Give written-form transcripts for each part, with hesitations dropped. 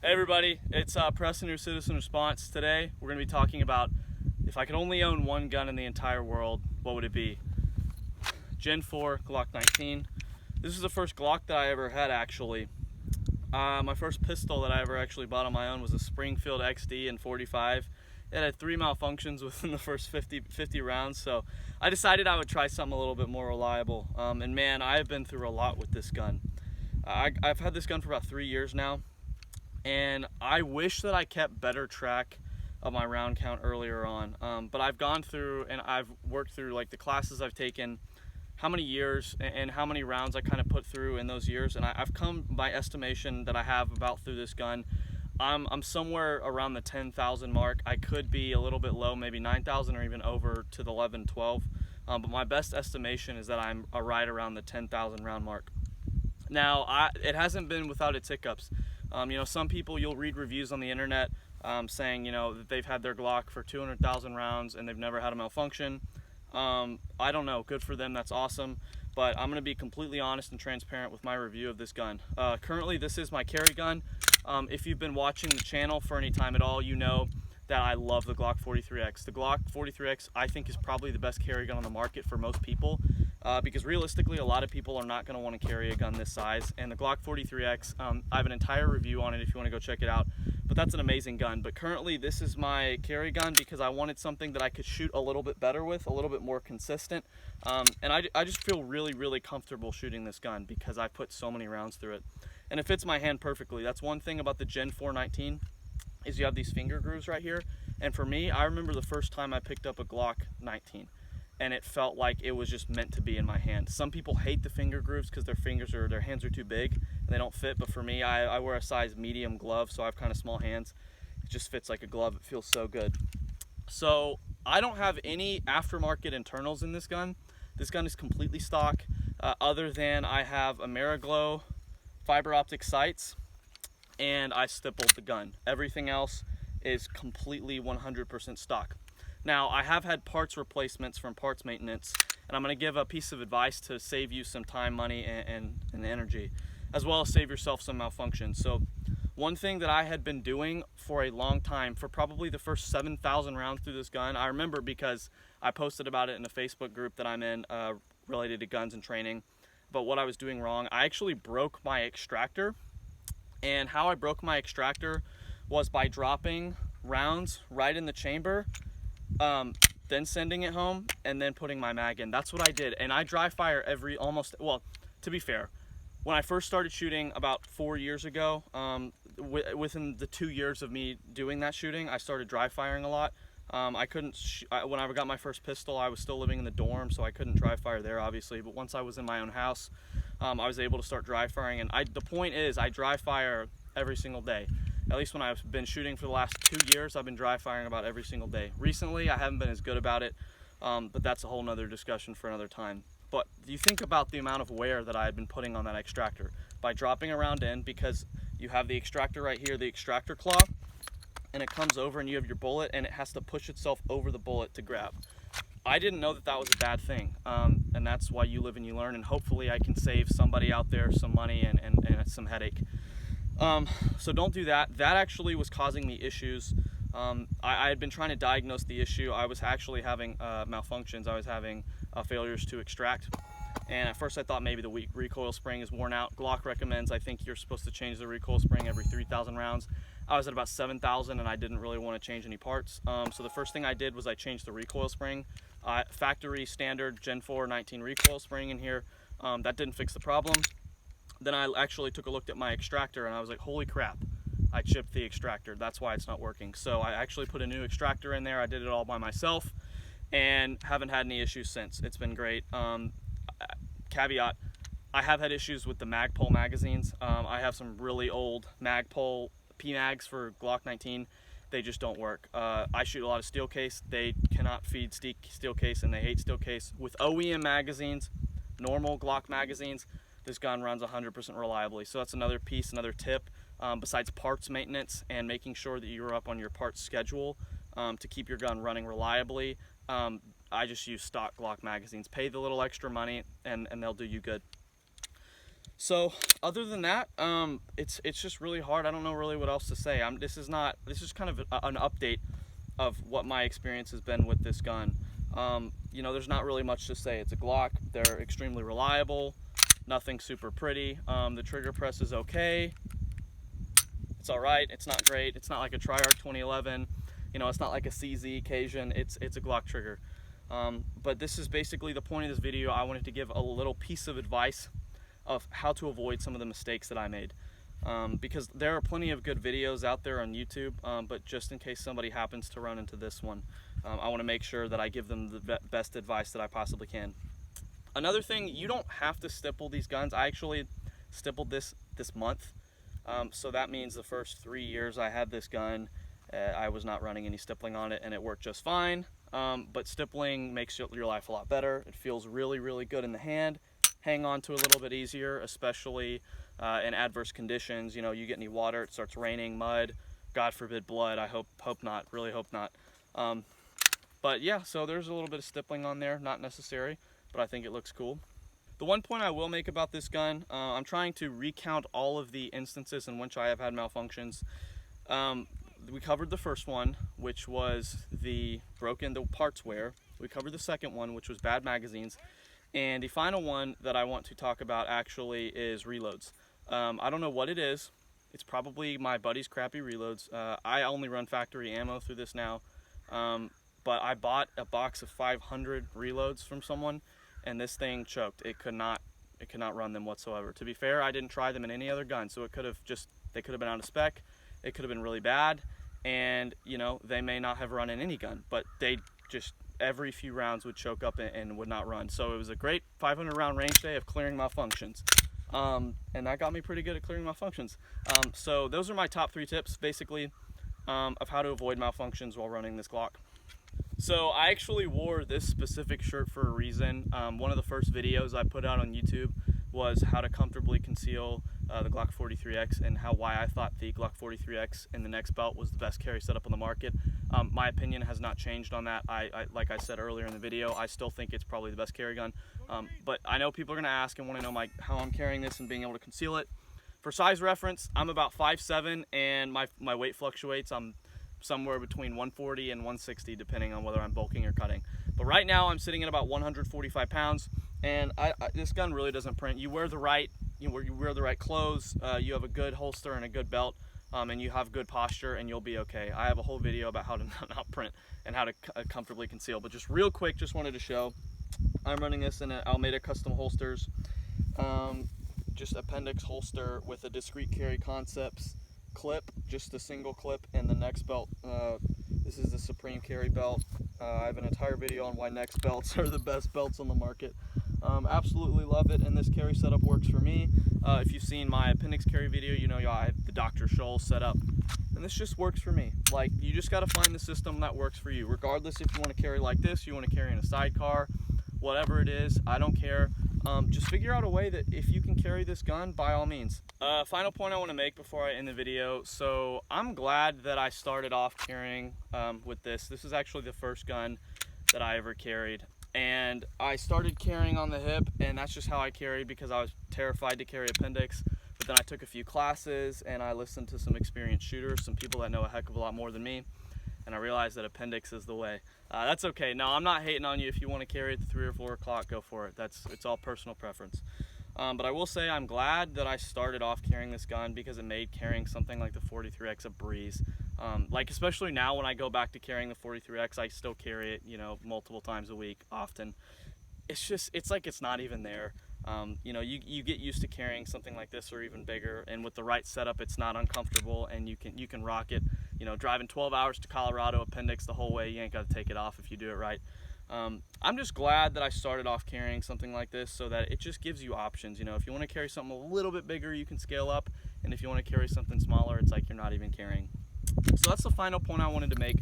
Hey everybody, it's Preston, your Citizen Response. Today we're going to be talking about if I could only own one gun in the entire world, what would it be? Gen 4 Glock 19. This is the first Glock that I ever had actually. My first pistol that I ever actually bought on my own was a Springfield XD in 45. It had 3 malfunctions within the first 50 rounds, so I decided I would try something a little bit more reliable. And man, I have been through a lot with this gun. I've had this gun for about 3 years now, and I wish that I kept better track of my round count earlier on. But I've gone through and I've worked through like the classes I've taken, how many years and how many rounds I kind of put through in those years, and I've come by estimation that I have about through this gun. I'm somewhere around the 10,000 mark. I could be a little bit low, maybe 9,000 or even over to the 11, 12. But my best estimation is that I'm right around the 10,000 round mark. Now, it hasn't been without its hiccups. Some people, you'll read reviews on the internet saying, that they've had their Glock for 200,000 rounds and they've never had a malfunction. I don't know, good for them, that's awesome. But I'm going to be completely honest and transparent with my review of this gun. Currently, this is my carry gun. If you've been watching the channel for any time at all, you know that I love the Glock 43X. The Glock 43X, I think, is probably the best carry gun on the market for most people. Because realistically, a lot of people are not going to want to carry a gun this size. And the Glock 43X, I have an entire review on it if you want to go check it out. But that's an amazing gun. But currently, this is my carry gun because I wanted something that I could shoot a little bit better with, a little bit more consistent. And I just feel really, really comfortable shooting this gun because I put so many rounds through it. And it fits my hand perfectly. That's one thing about the Gen 4 19 is you have these finger grooves right here. And for me, I remember the first time I picked up a Glock 19. And it felt like it was just meant to be in my hand. Some people hate the finger grooves because their hands are too big and they don't fit. But for me, I wear a size medium glove, so I have kind of small hands. It just fits like a glove. It feels so good. So I don't have any aftermarket internals in this gun. This gun is completely stock, other than I have Ameriglow fiber optic sights and I stippled the gun. Everything else is completely 100% stock. Now, I have had parts replacements from parts maintenance, and I'm going to give a piece of advice to save you some time, money, and energy, as well as save yourself some malfunctions. So one thing that I had been doing for a long time, for probably the first 7,000 rounds through this gun, I remember because I posted about it in a Facebook group that I'm in related to guns and training, but what I was doing wrong, I actually broke my extractor. And how I broke my extractor was by dropping rounds right in the chamber, then sending it home and then putting my mag in. That's what I did. And I dry fire to be fair, when I first started shooting about 4 years ago, within the 2 years of me doing that shooting, I started dry firing a lot. When I got my first pistol, I was still living in the dorm, so I couldn't dry fire there obviously, but once I was in my own house, I was able to start dry firing. And the point is, I dry fire every single day. At least when I've been shooting for the last 2 years, I've been dry firing about every single day. Recently, I haven't been as good about it, but that's a whole nother discussion for another time. But you think about the amount of wear that I had been putting on that extractor by dropping a round in, because you have the extractor right here, the extractor claw, and it comes over and you have your bullet and it has to push itself over the bullet to grab. I didn't know that that was a bad thing, and that's why you live and you learn, and hopefully I can save somebody out there some money and some headache. So don't do that. That actually was causing me issues. I had been trying to diagnose the issue. I was actually having malfunctions. I was having failures to extract. And at first I thought maybe the recoil spring is worn out. Glock recommends, I think you're supposed to change the recoil spring every 3,000 rounds. I was at about 7,000 and I didn't really want to change any parts. So the first thing I did was I changed the recoil spring. Factory standard Gen 4 19 recoil spring in here. That didn't fix the problem. Then I actually took a look at my extractor and I was like, holy crap, I chipped the extractor. That's why it's not working. So I actually put a new extractor in there. I did it all by myself and haven't had any issues since. It's been great. Caveat, I have had issues with the Magpul magazines. I have some really old Magpul PMags for Glock 19. They just don't work. I shoot a lot of steel case. They cannot feed steel case and they hate steel case. With OEM magazines, normal Glock magazines, this gun runs 100% reliably. So that's another piece, another tip, besides parts maintenance and making sure that you're up on your parts schedule to keep your gun running reliably. I just use stock Glock magazines. Pay the little extra money and they'll do you good. So other than that, it's just really hard. I don't know really what else to say. This is kind of an update of what my experience has been with this gun. You know, there's not really much to say. It's a Glock. They're extremely reliable. Nothing super pretty. The trigger press is okay. It's all right. It's not great. It's not like a Triarch 2011. You know, it's not like a CZ Cajun. It's a Glock trigger. But this is basically the point of this video. I wanted to give a little piece of advice of how to avoid some of the mistakes that I made. Because there are plenty of good videos out there on YouTube, but just in case somebody happens to run into this one, I want to make sure that I give them the best advice that I possibly can. Another thing, you don't have to stipple these guns. I actually stippled this month, so that means the first 3 years I had this gun, I was not running any stippling on it, and it worked just fine. But stippling makes your life a lot better. It feels really, really good in the hand. Hang on to a little bit easier, especially in adverse conditions. You know, you get any water, it starts raining, mud, God forbid blood. I hope not, really hope not. But yeah, so there's a little bit of stippling on there, not necessary, but I think it looks cool. The one point I will make about this gun, I'm trying to recount all of the instances in which I have had malfunctions. We covered the first one, which was the parts wear. We covered the second one, which was bad magazines. And the final one that I want to talk about actually is reloads. I don't know what it is. It's probably my buddy's crappy reloads. I only run factory ammo through this now. But I bought a box of 500 reloads from someone, and this thing choked. It could not run them whatsoever. To be fair, I didn't try them in any other gun, so they could have been out of spec. It could have been really bad, and you know, they may not have run in any gun, but they just every few rounds would choke up and would not run. So it was a great 500 round range day of clearing malfunctions. And that got me pretty good at clearing malfunctions. So those are my top 3 tips, basically, of how to avoid malfunctions while running this Glock. So I actually wore this specific shirt for a reason. One of the first videos I put out on YouTube was how to comfortably conceal the Glock 43X and why I thought the Glock 43X in the next belt was the best carry setup on the market. My opinion has not changed on that. Like I said earlier in the video, I still think it's probably the best carry gun. But I know people are going to ask and want to know how I'm carrying this and being able to conceal it. For size reference, I'm about 5'7", and my weight fluctuates. I'm somewhere between 140 and 160 depending on whether I'm bulking or cutting. But right now I'm sitting at about 145 pounds, and this gun really doesn't print. You wear the right clothes, you have a good holster and a good belt, and you have good posture, and you'll be okay. I have a whole video about how to not print and how to comfortably conceal, but just real quick, just wanted to show I'm running this in an Almeida Custom Holsters, just appendix holster with a discrete carry concepts clip, just a single clip, and the next belt. This is the Supreme carry belt. I have an entire video on why next belts are the best belts on the market. Absolutely love it, and this carry setup works for me. If you've seen my appendix carry video, you know I have the Dr. Scholl setup, and this just works for me. Like, you just got to find the system that works for you, regardless if you want to carry like this, you want to carry in a sidecar, whatever it is, I don't care. Just figure out a way that if you can carry this gun, by all means. Final point I want to make before I end the video. So I'm glad that I started off carrying with this. This is actually the first gun that I ever carried. And I started carrying on the hip, and that's just how I carried because I was terrified to carry appendix. But then I took a few classes, and I listened to some experienced shooters, some people that know a heck of a lot more than me. And I realized that appendix is the way. That's okay. No, I'm not hating on you. If you want to carry it to 3 or 4 o'clock, go for it. It's all personal preference. But I will say I'm glad that I started off carrying this gun because it made carrying something like the 43X a breeze. Like, especially now when I go back to carrying the 43X, I still carry it, you know, multiple times a week, often. It's like it's not even there. You know, you get used to carrying something like this or even bigger, and with the right setup, it's not uncomfortable, and you can rock it. You know, driving 12 hours to Colorado appendix the whole way, you ain't got to take it off if you do it right. I'm just glad that I started off carrying something like this so that it just gives you options. You know, if you want to carry something a little bit bigger, you can scale up, and if you want to carry something smaller, it's like you're not even carrying. So that's the final point I wanted to make.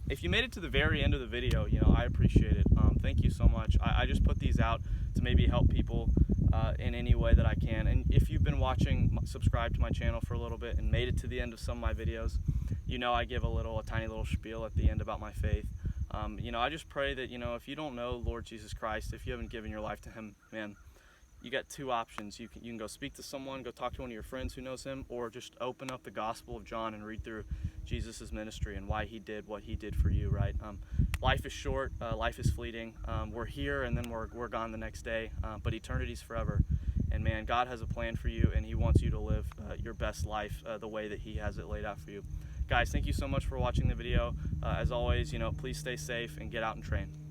If you made it to the very end of the video, you know, I appreciate it. Thank you so much. I just put these out to maybe help people in any way that I can. And if you've been watching, subscribe to my channel for a little bit and made it to the end of some of my videos, you know I give a tiny little spiel at the end about my faith. You know, I just pray that, you know, if you don't know Lord Jesus Christ, if you haven't given your life to him, man, you got two options. You can go speak to someone, go talk to one of your friends who knows him, or just open up the Gospel of John and read through Jesus' ministry and why he did what he did for you, right? Life is short, life is fleeting. We're here and then we're gone the next day, but eternity's forever. And man, God has a plan for you, and he wants you to live your best life the way that he has it laid out for you. Guys, thank you so much for watching the video. As always, please stay safe and get out and train.